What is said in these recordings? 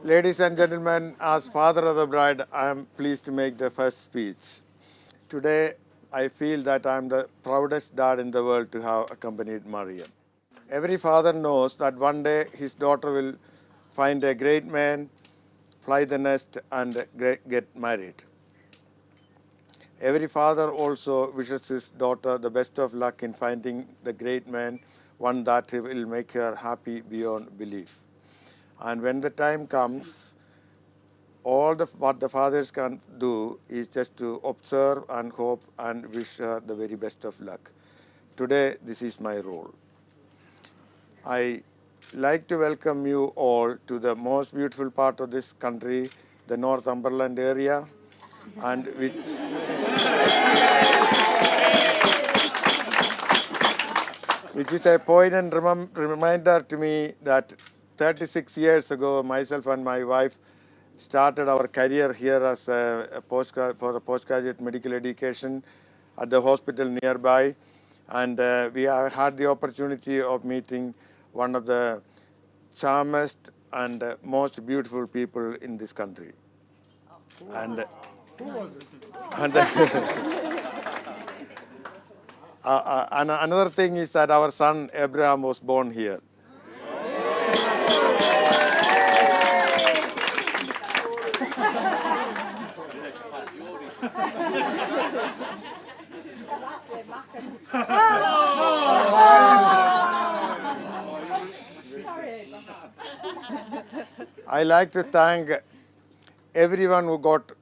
Ladies and gentlemen, as father of the bride, I am pleased to make the first speech. Today, I feel that I am the proudest dad in the world to have accompanied Mariam. Every father knows that one day his daughter will find a great man, fly the nest, and get married. Every father also wishes his daughter the best of luck in finding the great man, one that will make her happy beyond belief. And when the time comes, what the fathers can do is just to observe and hope and wish her the very best of luck. Today, this is my role. I like to welcome you all to the most beautiful part of this country, the Northumberland area, and which is a poignant reminder to me that 36 years ago, myself and my wife started our career here as a postgraduate medical education at the hospital nearby. And we have had the opportunity of meeting one of the charmest and most beautiful people in this country. And, who was it? And another thing is that our son Abraham was born here. I like to thank everyone who got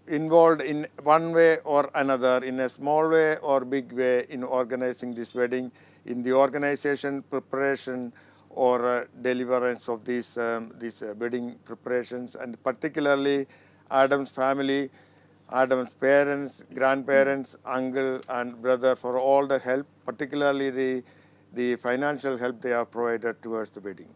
involved in one way or another, in a small way or big way, in organizing this wedding, in the organization, preparation, or deliverance of these wedding preparations, and particularly Adam's family, Adam's parents, grandparents, uncle, and brother for all the help, particularly the financial help they have provided towards the wedding.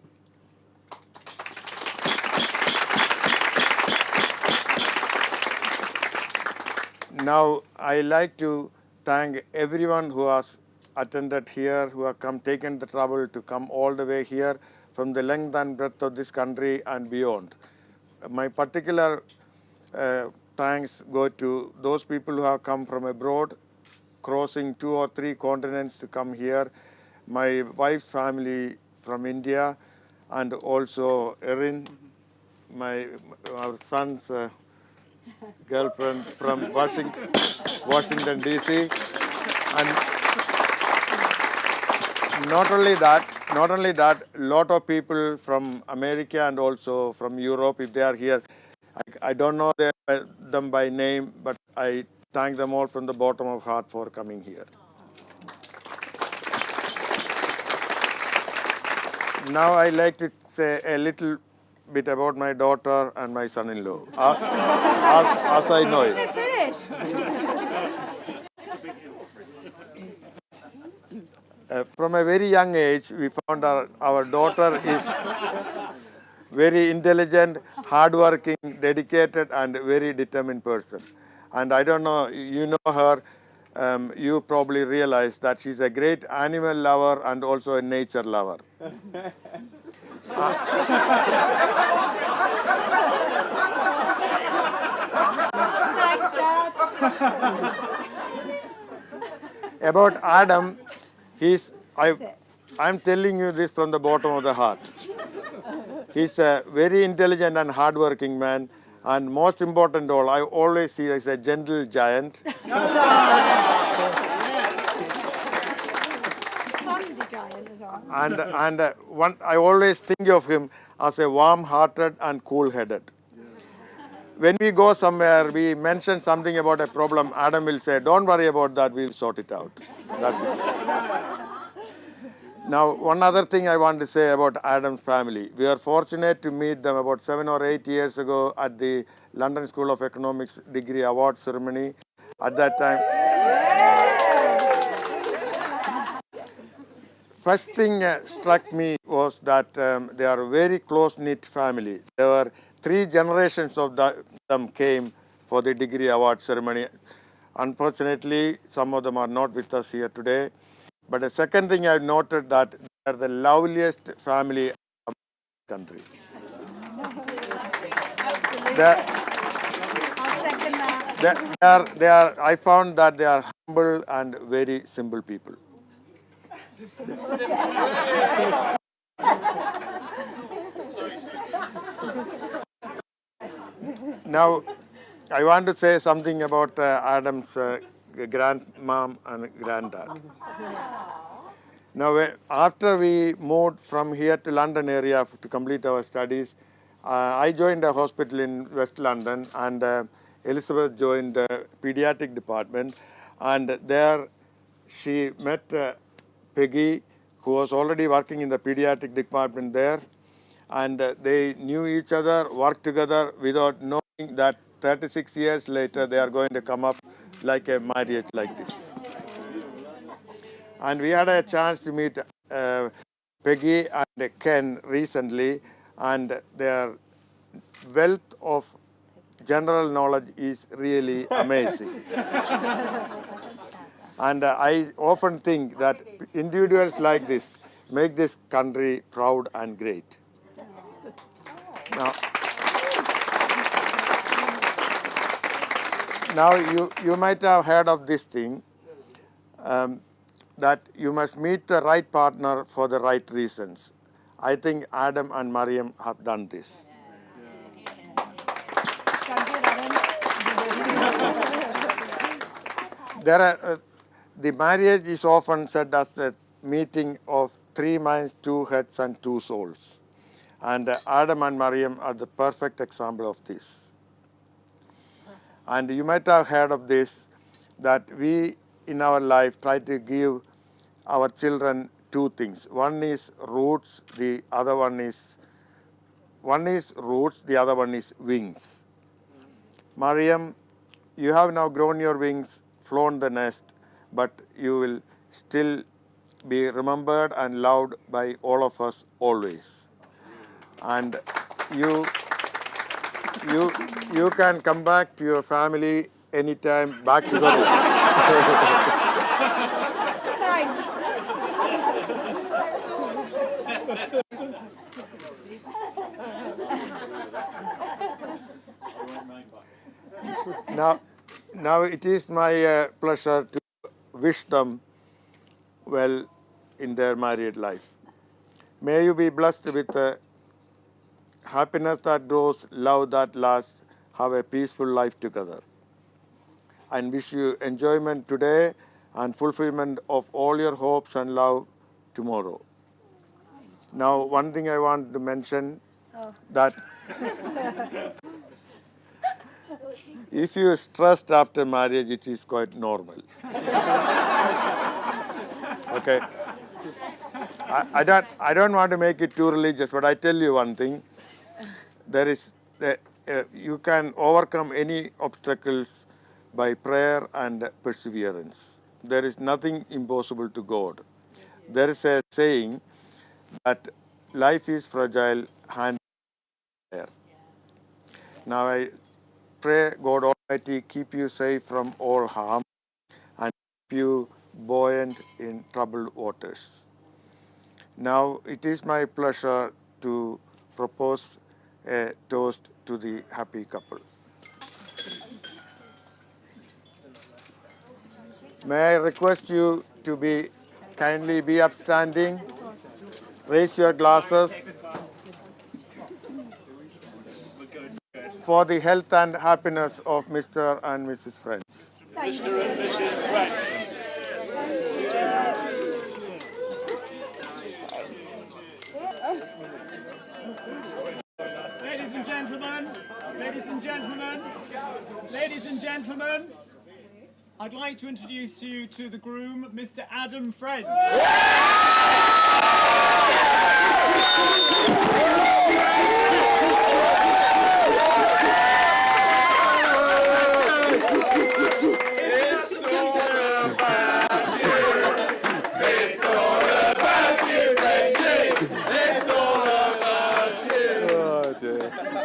Now, I like to thank everyone who has attended here, who have taken the trouble to come all the way here from the length and breadth of this country and beyond. My particular thanks go to those people who have come from abroad, crossing 2 or 3 continents to come here. My wife's family from India, and also Erin, our son's girlfriend from Washington DC, and not only that, lot of people from America and also from Europe, if they are here. I don't know them by name, but I thank them all from the bottom of heart for coming here. Now I like to say a little bit about my daughter and my son-in-law, as I know it. From a very young age, we found our daughter is very intelligent, hardworking, dedicated, and very determined person. And I don't know, you know her, you probably realize that she's a great animal lover and also a nature lover. Thanks, Dad. About Adam, I'm telling you this from the bottom of the heart. He's a very intelligent and hardworking man, and most important of all, I always see as a gentle giant. Clumsy giant as well. And I always think of him as a warm-hearted and cool-headed. When we go somewhere, we mention something about a problem, Adam will say, "Don't worry about that, we'll sort it out." That's it. Now, one other thing I want to say about Adam's family. We are fortunate to meet them about 7 or 8 years ago at the London School of Economics degree award ceremony. At that time, first thing struck me was that they are a very close-knit family. There were 3 generations of them came for the degree award ceremony. Unfortunately, some of them are not with us here today. But the second thing I've noted that they are the loveliest family country. Absolutely. They- I'll second that. I found that they are humble and very simple people. Now, I want to say something about Adam's grandmom and granddad. Now, after we moved from here to London area to complete our studies, I joined a hospital in West London, and Elizabeth joined the pediatric department. And there she met Peggy, who was already working in the pediatric department there. And they knew each other, worked together without knowing that 36 years later they are going to come up like a marriage like this. And we had a chance to meet Peggy and Ken recently, and their wealth of general knowledge is really amazing. And I often think that individuals like this make this country proud and great. Now you might have heard of this thing, that you must meet the right partner for the right reasons. I think Adam and Mariam have done this. The marriage is often said as a meeting of 3 minds, 2 heads, and 2 souls. And Adam and Mariam are the perfect example of this. And you might have heard of this, that we in our life try to give our children 2 things. One is roots, the other one is wings. Mariam, you have now grown your wings, flown the nest, but you will still be remembered and loved by all of us always. And you can come back to your family anytime, back to the roots. Thanks. Now it is my pleasure to wish them well in their married life. May you be blessed with happiness that grows, love that lasts, have a peaceful life together. And wish you enjoyment today and fulfillment of all your hopes and love tomorrow. Now, one thing I want to mention, that if you are stressed after marriage, it is quite normal. Okay. I don't want to make it too religious, but I tell you one thing. You can overcome any obstacles by prayer and perseverance. There is nothing impossible to God. There is a saying that life is fragile and prayer. Now I pray God Almighty keep you safe from all harm and keep you buoyant in troubled waters. Now it is my pleasure to propose a toast to the happy couple. May I request you to kindly be upstanding, raise your glasses for the health and happiness of Mr. and Mrs. Friends. Mr. and Mrs. Friends. Ladies and gentlemen, ladies and gentlemen, ladies and gentlemen, I'd like to introduce you to the groom, Mr. Adam Friend.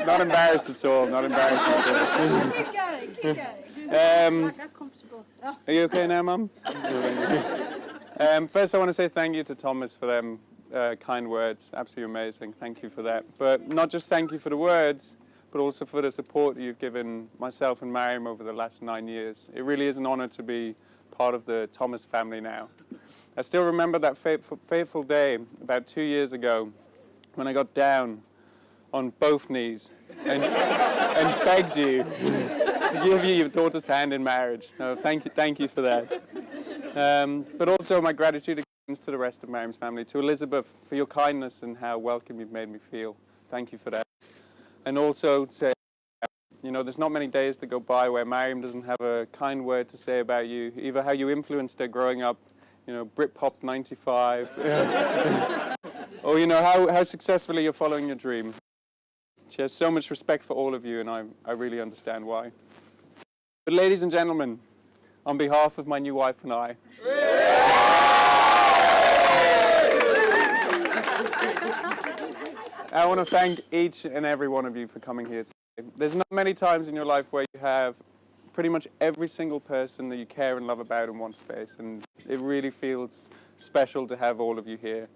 Not embarrassed at all, not embarrassed at all. Keep going, keep going. Are you okay now, Mum? First, I want to say thank you to Thomas for them kind words. Absolutely amazing. Thank you for that. But not just thank you for the words, but also for the support that you've given myself and Mariam over the last 9 years. It really is an honor to be part of the Thomas family now. I still remember that fateful day about 2 years ago when I got down on both knees and begged you to give you your daughter's hand in marriage. No, thank you for that. But also my gratitude to the rest of Mariam's family, to Elizabeth for your kindness and how welcome you've made me feel. Thank you for that. And also to, there's not many days that go by where Mariam doesn't have a kind word to say about you, either how you influenced her growing up, Britpop 95, or how successfully you're following your dream. She has so much respect for all of you, and I really understand why. But ladies and gentlemen, on behalf of my new wife and I, I want to thank each and every one of you for coming here today. There's not many times in your life where you have pretty much every single person that you care and love about in one space, and it really feels special to have all of you here.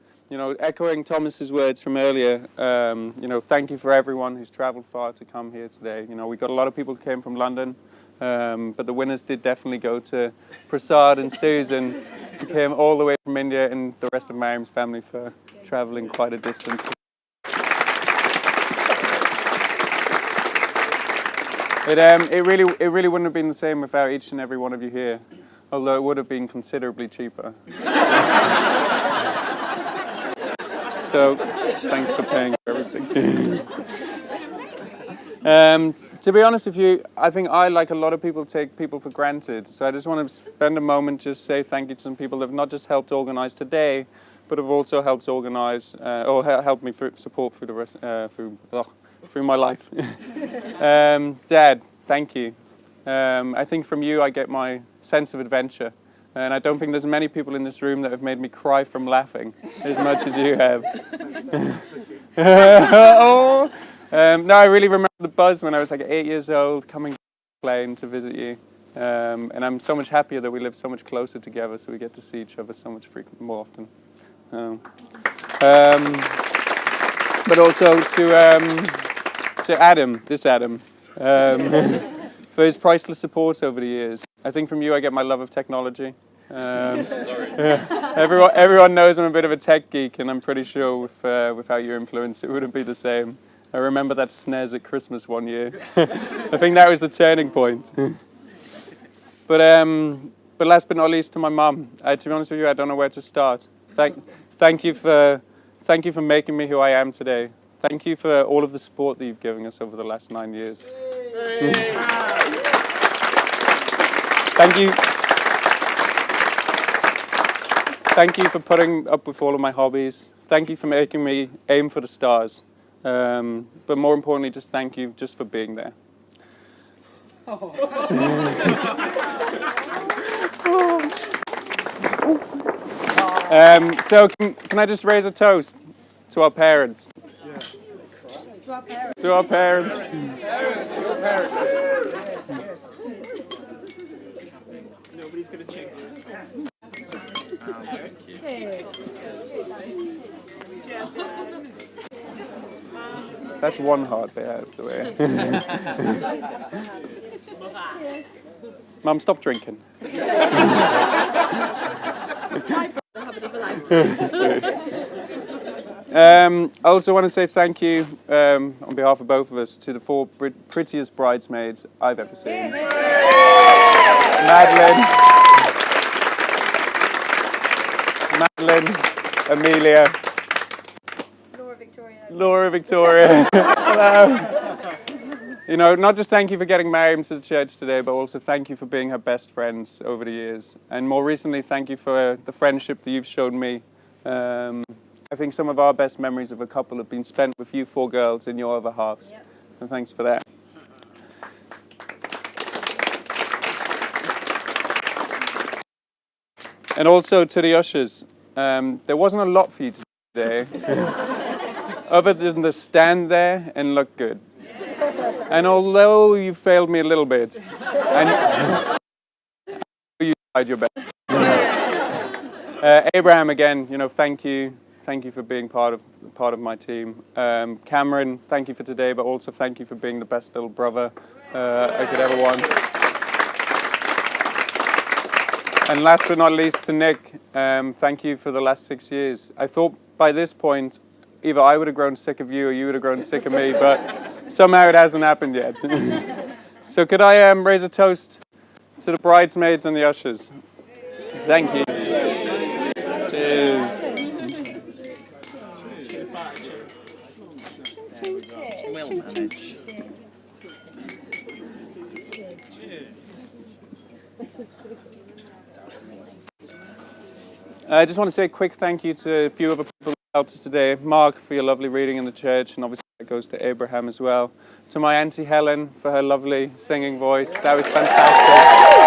Echoing Thomas's words from earlier, thank you for everyone who's traveled far to come here today. We got a lot of people who came from London, but the winners did definitely go to Prasad and Susan, who came all the way from India, and the rest of Mariam's family for traveling quite a distance. It really wouldn't have been the same without each and every one of you here, although it would have been considerably cheaper. So, thanks for paying for everything. To be honest with you, I think I, like a lot of people, take people for granted. So I just want to spend a moment to say thank you to some people that have not just helped organise today, but have also helped organise, or helped me support through the rest, through my life. Dad, thank you. I think from you I get my sense of adventure. And I don't think there's many people in this room that have made me cry from laughing as much as you have. No, I really remember the buzz when I was like 8 years old, coming to the plane to visit you. And I'm so much happier that we live so much closer together, so we get to see each other so much more often. But also to Adam, for his priceless support over the years. I think from you I get my love of technology. Everyone knows I'm a bit of a tech geek, and I'm pretty sure without your influence it wouldn't be the same. I remember that SNES at Christmas one year. I think that was the turning point. But last but not least, to my mum. To be honest with you, I don't know where to start. Thank you for making me who I am today. Thank you for all of the support that you've given us over the last 9 years. Thank you. Thank you for putting up with all of my hobbies. Thank you for making me aim for the stars. But more importantly, just thank you just for being there. So can I just raise a toast to our parents? Yeah. To our parents. To our parents. Nobody's going to check. That's one heart they have the way. Mum, stop drinking. I also want to say thank you on behalf of both of us to the 4 prettiest bridesmaids I've ever seen. Madeline, Amelia, Laura Victoria. Hello. Not just thank you for getting Mariam to the church today, but also thank you for being her best friends over the years. And more recently, thank you for the friendship that you've shown me. I think some of our best memories of a couple have been spent with you 4 girls in your other halves. Yep. And thanks for that. And also to the ushers, there wasn't a lot for you to do today, other than to stand there and look good. And although you failed me a little bit, and you tried your best. Abraham, again, thank you. thank you for being part of my team. Cameron, thank you for today, but also thank you for being the best little brother I could ever want. And last but not least to Nick, thank you for the last 6 years. I thought by this point, either I would have grown sick of you or you would have grown sick of me, but somehow it hasn't happened yet. So could I raise a toast to the bridesmaids and the ushers? Thank you. Cheers. Well managed. I just want to say a quick thank you to a few other people who helped us today. Mark, for your lovely reading in the church, and obviously that goes to Abraham as well. To my auntie Helen for her lovely singing voice. That was fantastic.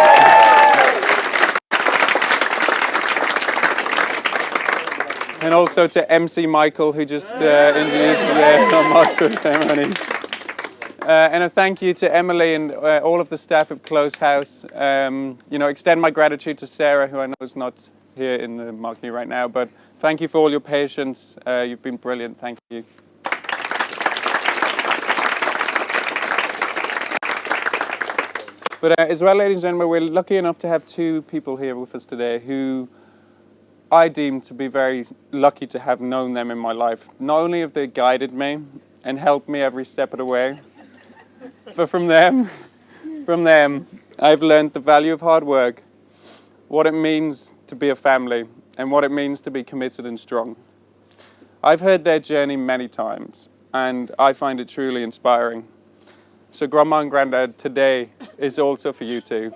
And also to MC Michael, who just introduced me there on Master of Ceremony. And a thank you to Emily and all of the staff of Close House. Extend my gratitude to Sarah, who I know is not here in the balcony right now, but thank you for all your patience. You've been brilliant. Thank you. But as well, ladies and gentlemen, we're lucky enough to have two people here with us today who I deem to be very lucky to have known them in my life. Not only have they guided me and helped me every step of the way, but from them, I've learned the value of hard work, what it means to be a family, and what it means to be committed and strong. I've heard their journey many times, and I find it truly inspiring. So Grandma and Granddad, today is also for you too.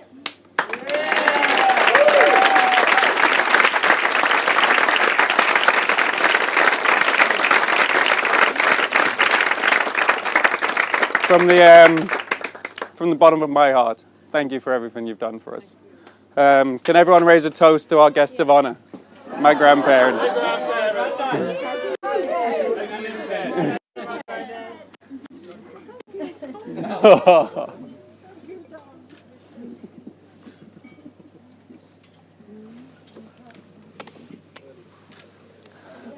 From the bottom of my heart, thank you for everything you've done for us. Can everyone raise a toast to our guests of honor, my grandparents?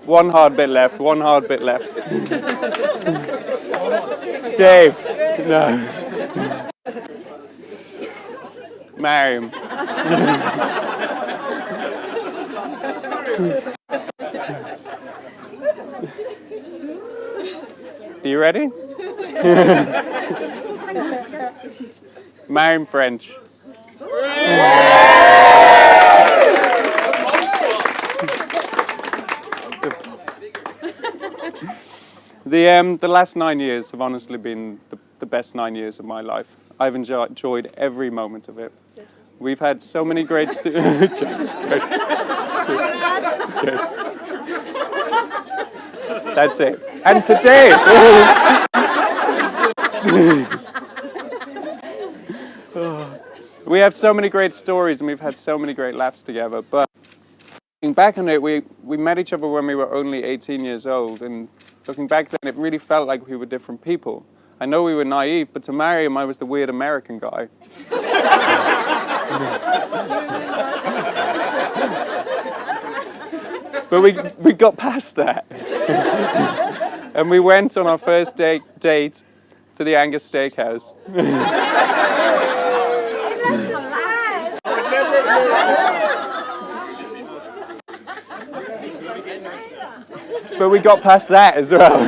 One hard bit left. Dave, no. Mariam. Are you ready? Mariam French. The last 9 years have honestly been the best 9 years of my life. I've enjoyed every moment of it. We've had so many great That's it. And today, we have so many great stories and we've had so many great laughs together. But looking back on it, we met each other when we were only 18 years old. And looking back then, it really felt like we were different people. I know we were naive, but to Mariam, I was the weird American guy. But we got past that. And we went on our first date to the Angus Steakhouse. But we got past that as well.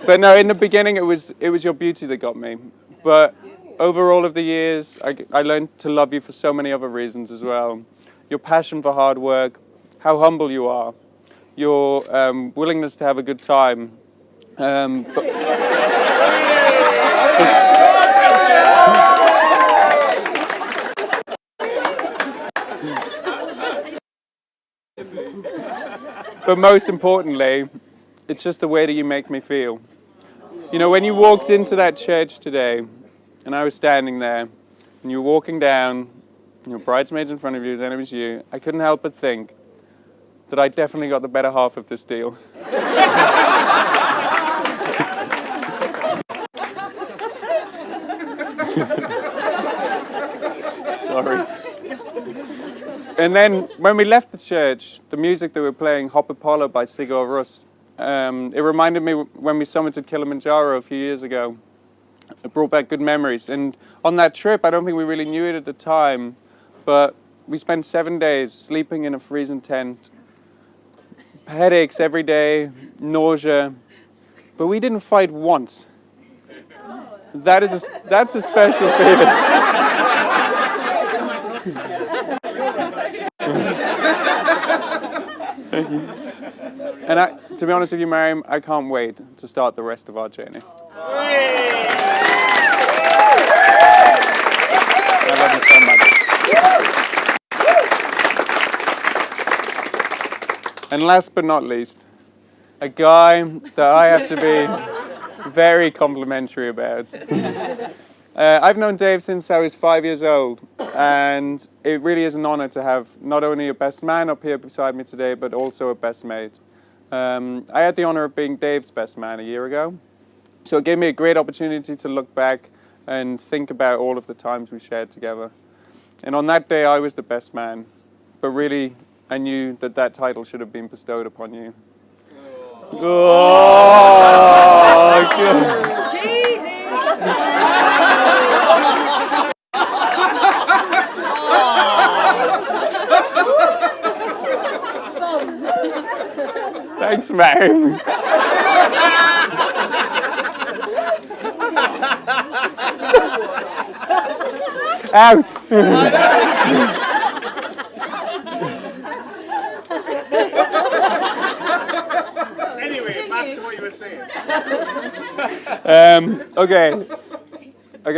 But no, in the beginning, it was your beauty that got me. But over all of the years, I learned to love you for so many other reasons as well. Your passion for hard work, how humble you are, your willingness to have a good time. But most importantly, it's just the way that you make me feel. You know, when you walked into that church today, and I was standing there, and you were walking down, and your bridesmaids in front of you, then it was you, I couldn't help but think that I definitely got the better half of this deal. Sorry. And then when we left the church, the music that we were playing, Hop Apollo by Sigur Rós, it reminded me when we summited Kilimanjaro a few years ago. It brought back good memories. And on that trip, I don't think we really knew it at the time, but we spent 7 days sleeping in a freezing tent, headaches every day, nausea, but we didn't fight once. That's a special feeling. And to be honest with you, Mariam, I can't wait to start the rest of our journey. I love you so much. And last but not least, a guy that I have to be very complimentary about. I've known Dave since I was 5 years old, and it really is an honor to have not only a best man up here beside me today, but also a best mate. I had the honor of being Dave's best man a year ago, so it gave me a great opportunity to look back and think about all of the times we shared together. And on that day, I was the best man, but really, I knew that that title should have been bestowed upon you. Oh, God. Cheesy. Thanks, Mariam. Out. Anyway, back to what you were saying. Okay,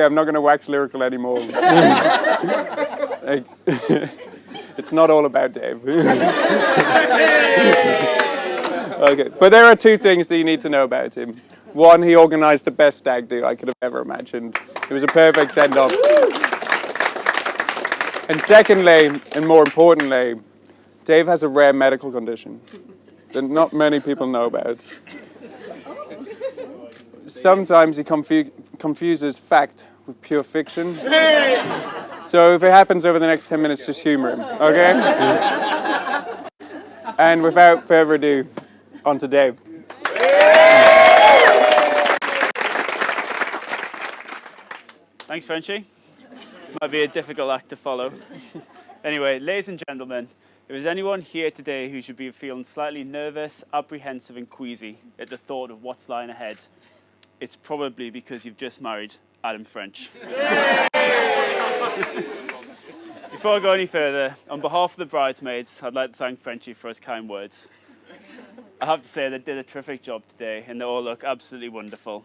I'm not going to wax lyrical anymore. Like, it's not all about Dave. Okay, but there are two things that you need to know about him. One, he organised the best stag do I could have ever imagined. It was a perfect send-off. And secondly, and more importantly, Dave has a rare medical condition that not many people know about. Sometimes he confuses fact with pure fiction. So if it happens over the next 10 minutes, just humour him, okay? And without further ado, on to Dave. Thanks, Frenchie. Might be a difficult act to follow. Anyway, ladies and gentlemen, if there's anyone here today who should be feeling slightly nervous, apprehensive and queasy at the thought of what's lying ahead, it's probably because you've just married Adam French. Before I go any further, on behalf of the bridesmaids, I'd like to thank Frenchie for his kind words. I have to say they did a terrific job today and they all look absolutely wonderful.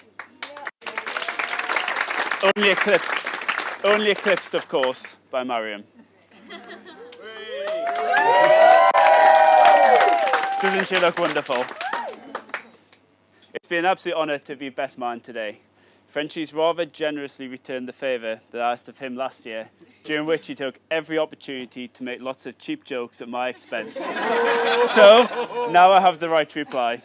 Only eclipsed, of course, by Mariam. Doesn't she look wonderful? It's been an absolute honour to be best man today. Frenchie's rather generously returned the favour that I asked of him last year, during which he took every opportunity to make lots of cheap jokes at my expense. So, now I have the right to reply.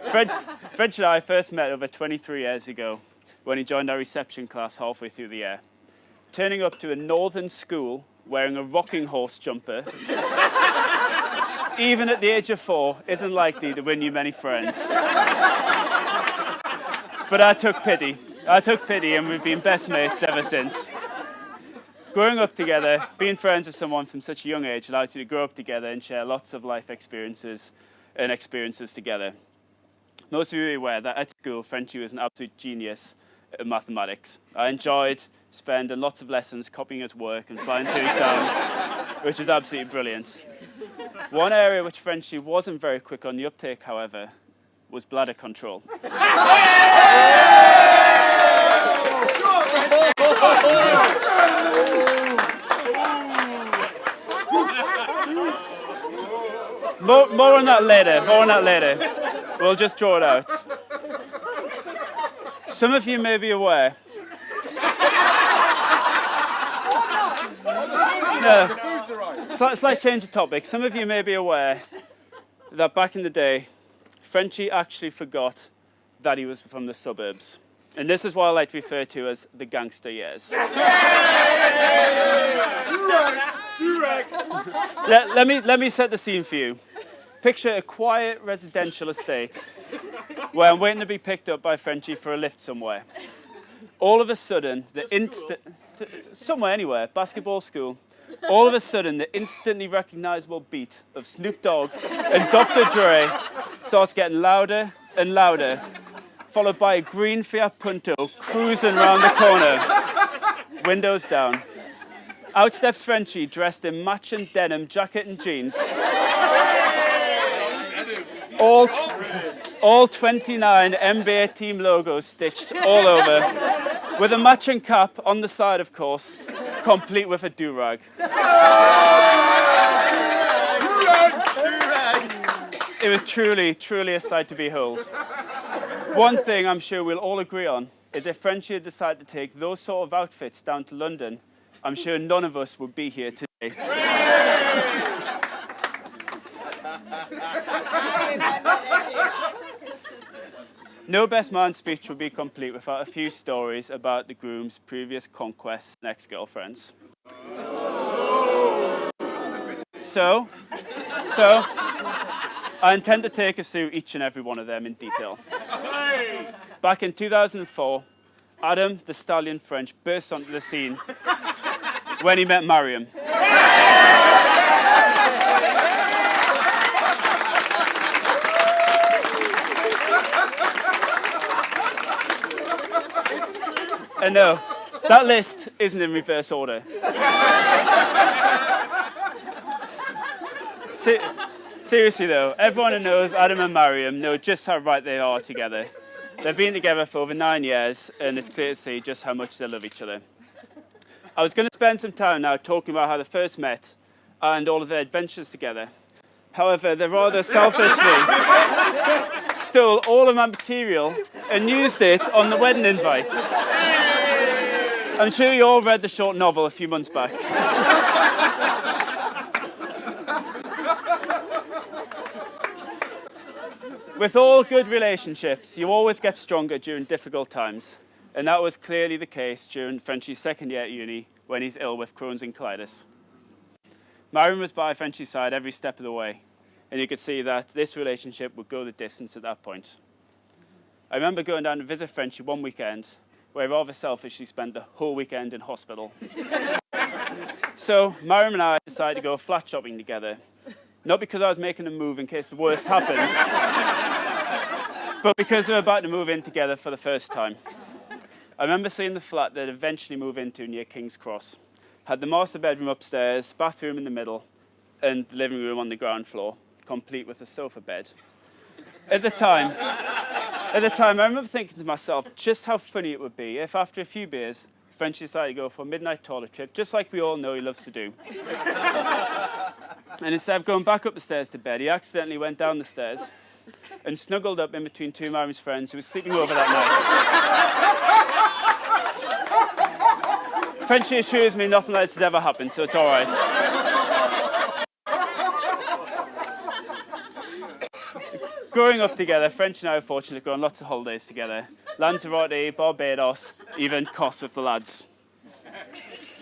French and I first met over 23 years ago when he joined our reception class halfway through the year. Turning up to a northern school wearing a rocking horse jumper, even at the age of 4, isn't likely to win you many friends. But I took pity, and we've been best mates ever since. Growing up together, being friends with someone from such a young age allows you to grow up together and share lots of life experiences together. Most of you are aware that at school, Frenchie was an absolute genius at mathematics. I enjoyed spending lots of lessons copying his work and flying through exams, which was absolutely brilliant. One area which Frenchie wasn't very quick on the uptake, however, was bladder control. More on that later. We'll just draw it out. Some of you may be aware. No, slight change of topic. Some of you may be aware that back in the day, Frenchie actually forgot that he was from the suburbs. And this is what I like to refer to as the gangster years. Let me set the scene for you. Picture a quiet residential estate where I'm waiting to be picked up by Frenchie for a lift somewhere. All of a sudden, somewhere anywhere, basketball school, all of a sudden the instantly recognizable beat of Snoop Dogg and Dr. Dre starts getting louder and louder, followed by a green Fiat Punto cruising around the corner, windows down. Out steps Frenchie, dressed in matching denim jacket and jeans. All 29 NBA team logos stitched all over, with a matching cap on the side, of course, complete with a do-rag. It was truly, truly a sight to behold. One thing I'm sure we'll all agree on is if Frenchie had decided to take those sort of outfits down to London, I'm sure none of us would be here today. No best man speech would be complete without a few stories about the groom's previous conquests and ex-girlfriends. So, I intend to take us through each and every one of them in detail. Back in 2004, Adam the Stallion French burst onto the scene when he met Mariam. And no, that list isn't in reverse order. Seriously though, everyone who knows Adam and Mariam know just how right they are together. They've been together for over 9 years, and it's clear to see just how much they love each other. I was going to spend some time now talking about how they first met and all of their adventures together. However, they rather selfishly stole all of my material and used it on the wedding invite. I'm sure you all read the short novel a few months back. With all good relationships, you always get stronger during difficult times. And that was clearly the case during Frenchie's second year at uni when he's ill with Crohn's and colitis. Mariam was by Frenchie's side every step of the way, and you could see that this relationship would go the distance at that point. I remember going down to visit Frenchie one weekend, where I rather selfishly spent the whole weekend in hospital. So Mariam and I decided to go flat shopping together, not because I was making a move in case the worst happened, but because we were about to move in together for the first time. I remember seeing the flat they'd eventually move into near King's Cross. Had the master bedroom upstairs, bathroom in the middle, and the living room on the ground floor, complete with a sofa bed. At the time, I remember thinking to myself just how funny it would be if after a few beers, Frenchie decided to go for a midnight toilet trip, just like we all know he loves to do. And instead of going back up the stairs to bed, he accidentally went down the stairs and snuggled up in between two of Mariam's friends who were sleeping over that night. Frenchie assures me nothing like this has ever happened, so it's all right. Growing up together, French and I have fortunately gone on lots of holidays together. Lanzarote, Barbados, even Kos with the lads.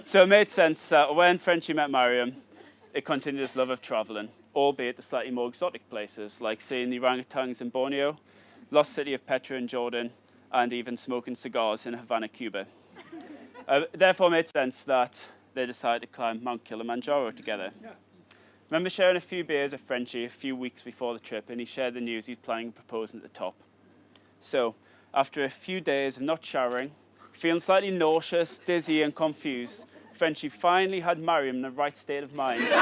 So it made sense that when Frenchie met Mariam, it continued his love of travelling, albeit to slightly more exotic places, like seeing the orangutans in Borneo, lost city of Petra in Jordan, and even smoking cigars in Havana, Cuba. Therefore, it made sense that they decided to climb Mount Kilimanjaro together. Remember sharing a few beers with Frenchie a few weeks before the trip, and he shared the news he's planning on proposing at the top. So, after a few days of not showering, feeling slightly nauseous, dizzy, and confused, Frenchie finally had Mariam in the right state of mind to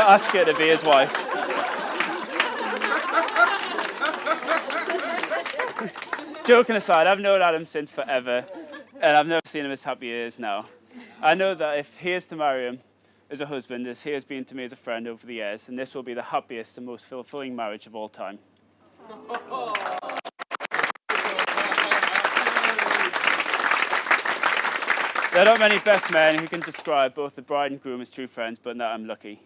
ask her to be his wife. Joking aside, I've known Adam since forever, and I've never seen him as happy as he is now. I know that if he is to Mariam as a husband, as he has been to me as a friend over the years, and this will be the happiest and most fulfilling marriage of all time. There are not many best men who can describe both the bride and groom as true friends, but that I'm lucky.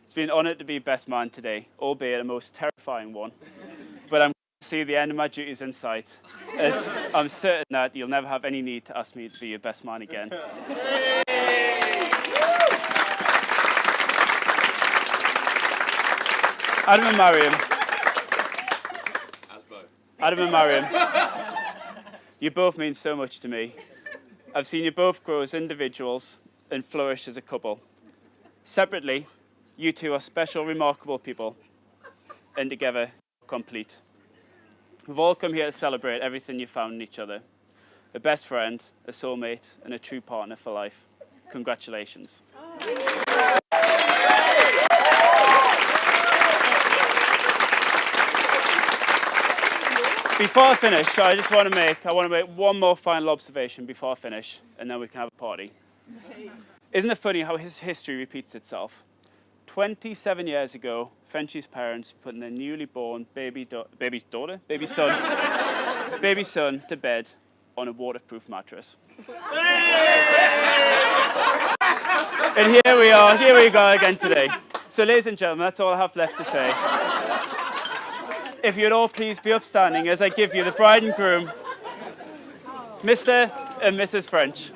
It's been an honour to be best man today, albeit a most terrifying one. But I'm glad to see the end of my duties in sight, as I'm certain that you'll never have any need to ask me to be your best man again. Adam and Mariam, you both mean so much to me. I've seen you both grow as individuals and flourish as a couple. Separately, you two are special, remarkable people, and together, complete. We've all come here to celebrate everything you found in each other. A best friend, a soulmate, and a true partner for life. Congratulations. Before I finish, I want to make one more final observation before I finish, and then we can have a party. Isn't it funny how his history repeats itself? 27 years ago, Frenchie's parents put their newly born baby son to bed on a waterproof mattress. And here we go again today. So ladies and gentlemen, that's all I have left to say. If you'd all please be upstanding as I give you the bride and groom, Mr. and Mrs. French.